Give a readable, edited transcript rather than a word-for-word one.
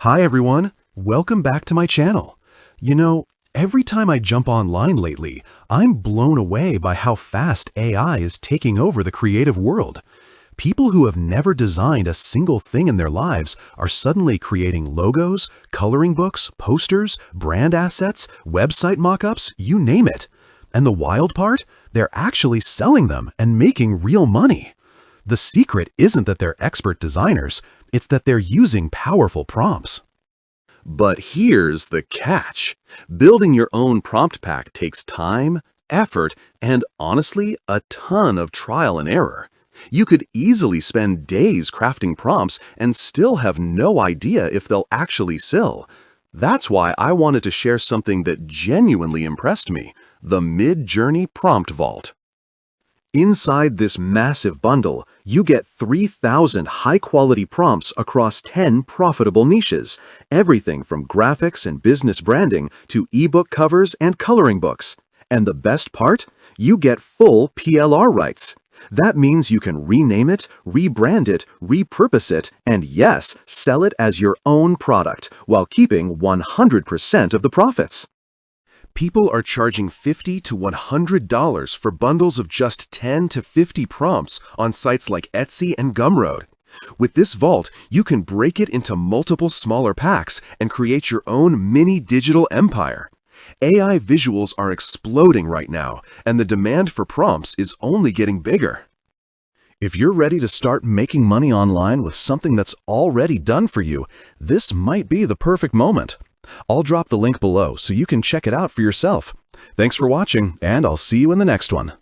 Hi everyone, welcome back to my channel. You know, every time I jump online lately, I'm blown away by how fast AI is taking over the creative world. People who have never designed a single thing in their lives are suddenly creating logos, coloring books, posters, brand assets, website mock-ups, you name it. And the wild part? They're actually selling them and making real money. The secret isn't that they're expert designers, it's that they're using powerful prompts. But here's the catch. Building your own prompt pack takes time, effort, and honestly, a ton of trial and error. You could easily spend days crafting prompts and still have no idea if they'll actually sell. That's why I wanted to share something that genuinely impressed me, the MidJourney Prompt Vault. Inside this massive bundle, you get 3,000 high-quality prompts across 10 profitable niches, everything from graphics and business branding to ebook covers and coloring books. And the best part? You get full PLR rights. That means you can rename it, rebrand it, repurpose it, and yes, sell it as your own product while keeping 100% of the profits. People are charging $50 to $100 for bundles of just 10 to 50 prompts on sites like Etsy and Gumroad. With this vault, you can break it into multiple smaller packs and create your own mini digital empire. AI visuals are exploding right now, and the demand for prompts is only getting bigger. If you're ready to start making money online with something that's already done for you, this might be the perfect moment. I'll drop the link below so you can check it out for yourself. Thanks for watching, and I'll see you in the next one.